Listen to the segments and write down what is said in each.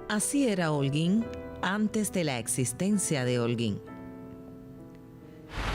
Así era Holguín antes de la existencia de Holguín.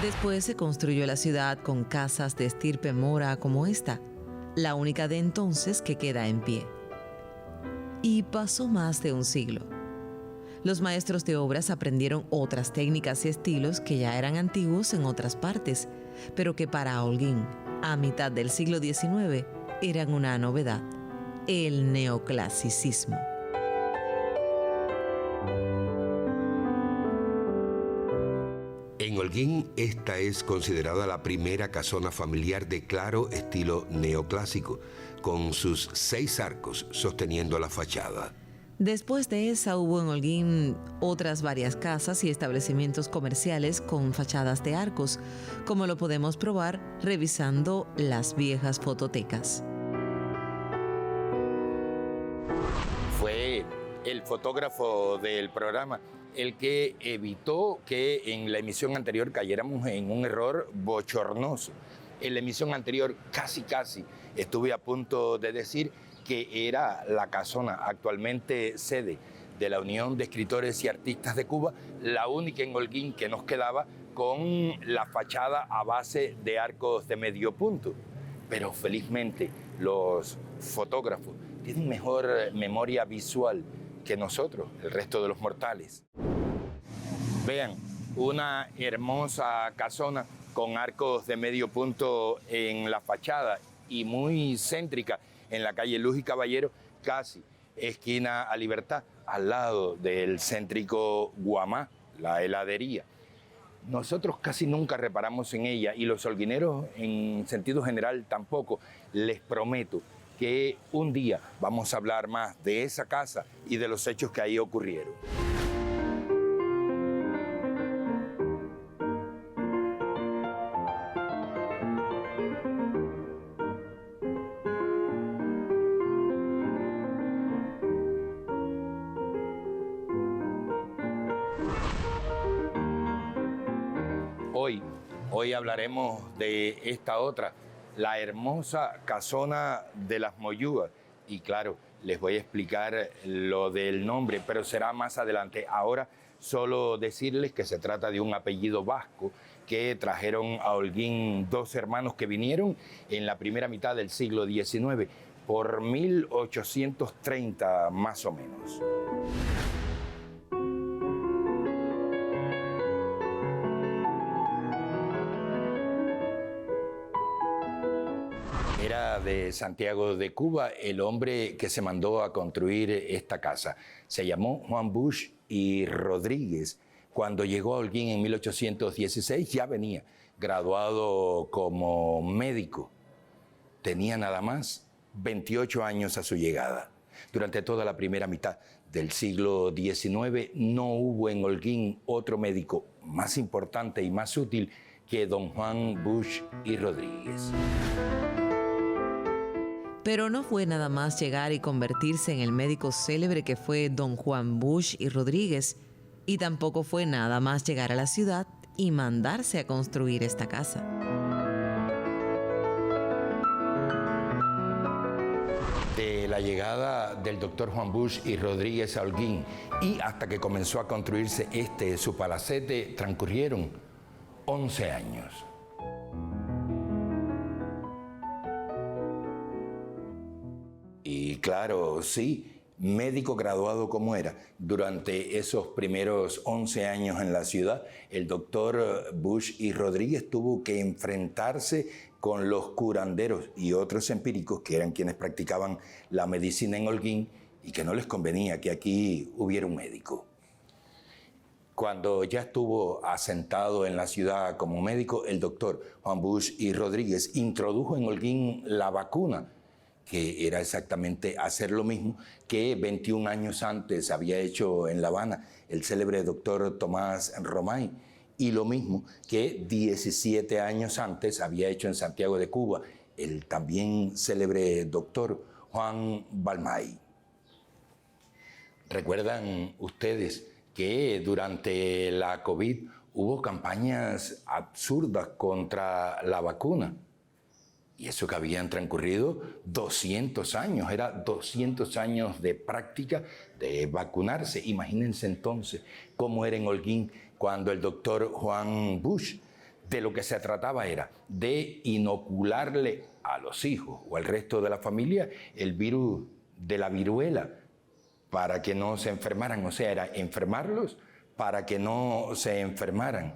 Después se construyó la ciudad con casas de estirpe mora como esta, la única de entonces que queda en pie. Y pasó más de un siglo. Los maestros de obras aprendieron otras técnicas y estilos que ya eran antiguos en otras partes, pero que para Holguín, a mitad del siglo XIX, eran una novedad: el neoclasicismo. En Holguín, esta es considerada la primera casona familiar de claro estilo neoclásico, con sus 6 arcos sosteniendo la fachada. Después de esa hubo en Holguín otras varias casas y establecimientos comerciales con fachadas de arcos, como lo podemos probar revisando las viejas fototecas. Fue el fotógrafo del programa el que evitó que en la emisión anterior cayéramos en un error bochornoso. En la emisión anterior casi estuve a punto de decir que era la casona actualmente sede de la Unión de Escritores y Artistas de Cuba, la única en Holguín que nos quedaba con la fachada a base de arcos de medio punto. Pero felizmente los fotógrafos tienen mejor memoria visual que nosotros, el resto de los mortales. Vean, una hermosa casona con arcos de medio punto en la fachada y muy céntrica en la calle Luz y Caballero, casi esquina a Libertad, al lado del céntrico Guamá, la heladería. Nosotros casi nunca reparamos en ella y los holguineros en sentido general tampoco. Les prometo que un día vamos a hablar más de esa casa y de los hechos que ahí ocurrieron. Hoy hablaremos de esta otra, la hermosa casona de las Moyúas. Y claro, les voy a explicar lo del nombre, pero será más adelante. Ahora solo decirles que se trata de un apellido vasco que trajeron a Holguín 2 hermanos que vinieron en la primera mitad del siglo XIX, por 1830 más o menos. Era de Santiago de Cuba el hombre que se mandó a construir esta casa. Se llamó Juan Busch y Rodríguez. Cuando llegó a Holguín en 1816 ya venía graduado como médico. Tenía nada más 28 años a su llegada. Durante toda la primera mitad del siglo XIX no hubo en Holguín otro médico más importante y más útil que don Juan Busch y Rodríguez. Pero no fue nada más llegar y convertirse en el médico célebre que fue don Juan Busch y Rodríguez, y tampoco fue nada más llegar a la ciudad y mandarse a construir esta casa. De la llegada del doctor Juan Busch y Rodríguez a Holguín y hasta que comenzó a construirse su palacete, transcurrieron 11 años. Y claro, sí, médico graduado como era, durante esos primeros 11 años en la ciudad, el doctor Busch y Rodríguez tuvo que enfrentarse con los curanderos y otros empíricos que eran quienes practicaban la medicina en Holguín y que no les convenía que aquí hubiera un médico. Cuando ya estuvo asentado en la ciudad como médico, el doctor Juan Busch y Rodríguez introdujo en Holguín la vacuna, que era exactamente hacer lo mismo que 21 años antes había hecho en La Habana el célebre doctor Tomás Romay, y lo mismo que 17 años antes había hecho en Santiago de Cuba el también célebre doctor Juan Balmay. ¿Recuerdan ustedes que durante la COVID hubo campañas absurdas contra la vacuna? Y eso que habían transcurrido 200 años, era 200 años de práctica de vacunarse. Imagínense entonces cómo era en Holguín cuando el doctor Juan Bush, de lo que se trataba era de inocularle a los hijos o al resto de la familia el virus de la viruela para que no se enfermaran. O sea, era enfermarlos para que no se enfermaran.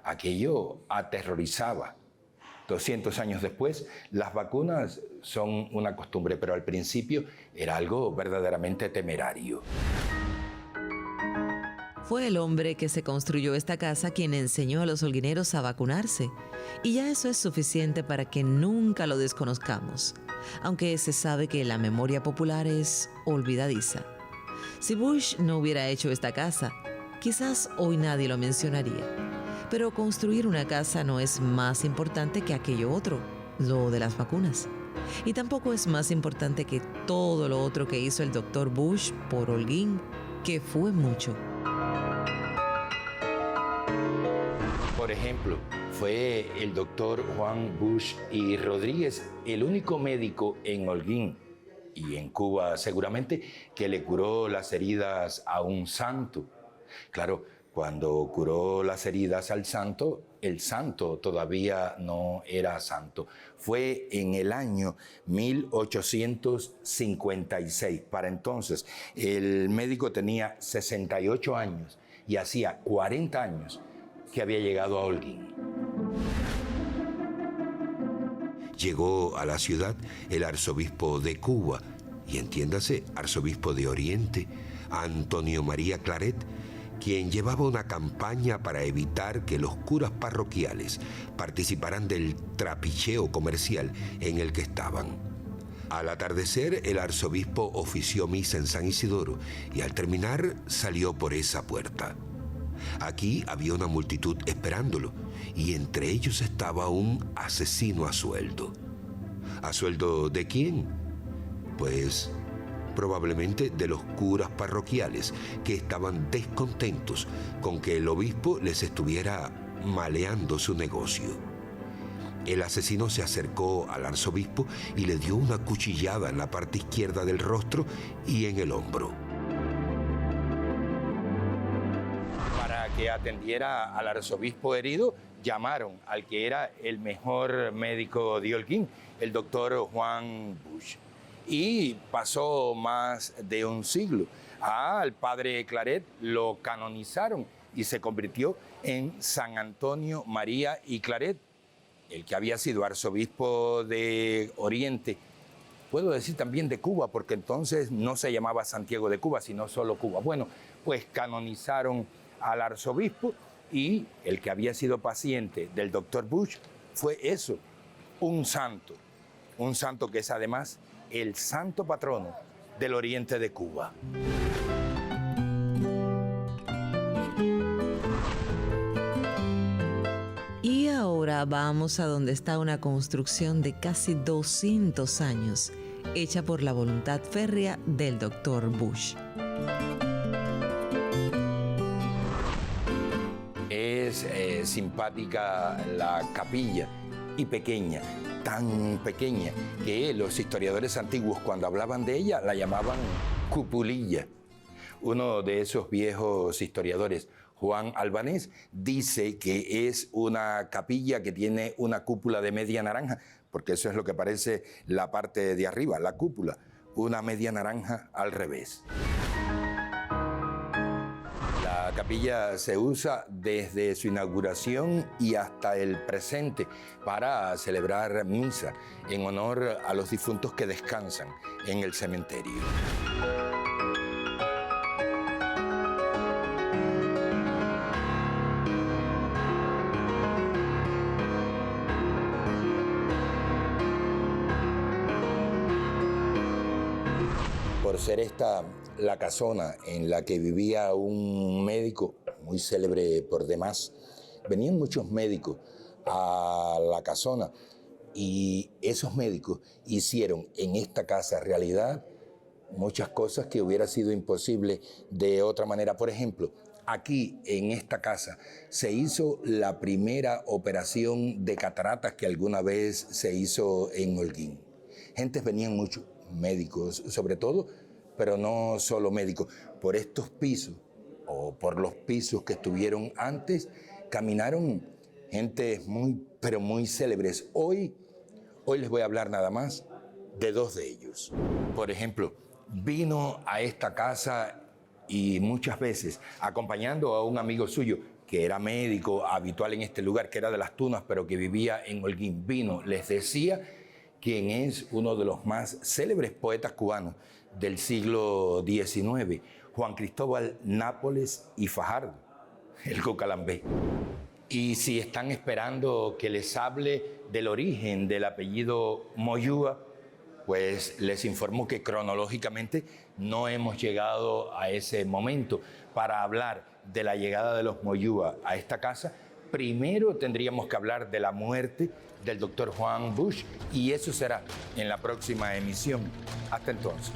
Aquello aterrorizaba. 200 años después, las vacunas son una costumbre, pero al principio era algo verdaderamente temerario. Fue el hombre que se construyó esta casa quien enseñó a los holguineros a vacunarse. Y ya eso es suficiente para que nunca lo desconozcamos, aunque se sabe que la memoria popular es olvidadiza. Si Bush no hubiera hecho esta casa, quizás hoy nadie lo mencionaría. Pero construir una casa no es más importante que aquello otro, lo de las vacunas. Y tampoco es más importante que todo lo otro que hizo el doctor Bush por Holguín, que fue mucho. Por ejemplo, fue el doctor Juan Bush y Rodríguez el único médico en Holguín y en Cuba seguramente que le curó las heridas a un santo. Claro, cuando curó las heridas al santo, el santo todavía no era santo. Fue en el año 1856. Para entonces, el médico tenía 68 años y hacía 40 años que había llegado a Holguín. Llegó a la ciudad el arzobispo de Cuba, y entiéndase, arzobispo de Oriente, Antonio María Claret, quien llevaba una campaña para evitar que los curas parroquiales participaran del trapicheo comercial en el que estaban. Al atardecer, el arzobispo ofició misa en San Isidoro y al terminar salió por esa puerta. Aquí había una multitud esperándolo y entre ellos estaba un asesino a sueldo. ¿A sueldo de quién? Pues probablemente de los curas parroquiales que estaban descontentos con que el obispo les estuviera maleando su negocio. El asesino se acercó al arzobispo y le dio una cuchillada en la parte izquierda del rostro y en el hombro. Para que atendiera al arzobispo herido, llamaron al que era el mejor médico de Holguín, el doctor Juan Bush. Y pasó más de un siglo. Al padre Claret lo canonizaron y se convirtió en San Antonio María y Claret, el que había sido arzobispo de Oriente, puedo decir también de Cuba, porque entonces no se llamaba Santiago de Cuba, sino solo Cuba. Bueno, pues canonizaron al arzobispo y el que había sido paciente del doctor Bush fue eso, un santo que es además el santo patrono del oriente de Cuba. Y ahora vamos a donde está una construcción de casi 200 años, hecha por la voluntad férrea del doctor Bush. Es simpática la capilla y pequeña, tan pequeña que los historiadores antiguos cuando hablaban de ella la llamaban cupulilla. Uno de esos viejos historiadores, Juan Albanés, dice que es una capilla que tiene una cúpula de media naranja, porque eso es lo que parece la parte de arriba, la cúpula, una media naranja al revés. La capilla se usa desde su inauguración y hasta el presente para celebrar misa en honor a los difuntos que descansan en el cementerio. Por ser esta la casona en la que vivía un médico muy célebre por demás, venían muchos médicos a la casona y esos médicos hicieron en esta casa realidad muchas cosas que hubiera sido imposible de otra manera. Por ejemplo, Aquí, en esta casa, se hizo la primera operación de cataratas que alguna vez se hizo en Holguín. Gentes venían muchos, médicos sobre todo, pero no solo médicos. Por estos pisos, o por los pisos que estuvieron antes, caminaron gente muy, pero muy célebres. Hoy les voy a hablar nada más de dos de ellos. Por ejemplo, vino a esta casa y muchas veces acompañando a un amigo suyo que era médico habitual en este lugar, que era de Las Tunas, pero que vivía en Holguín. Vino, les decía, quien es uno de los más célebres poetas cubanos del siglo XIX, Juan Cristóbal Nápoles y Fajardo, el Cucalambé. Y si están esperando que les hable del origen del apellido Moyúa, pues les informo que cronológicamente no hemos llegado a ese momento. Para hablar de la llegada de los Moyúa a esta casa, primero tendríamos que hablar de la muerte del doctor Juan Bush, y eso será en la próxima emisión. Hasta entonces.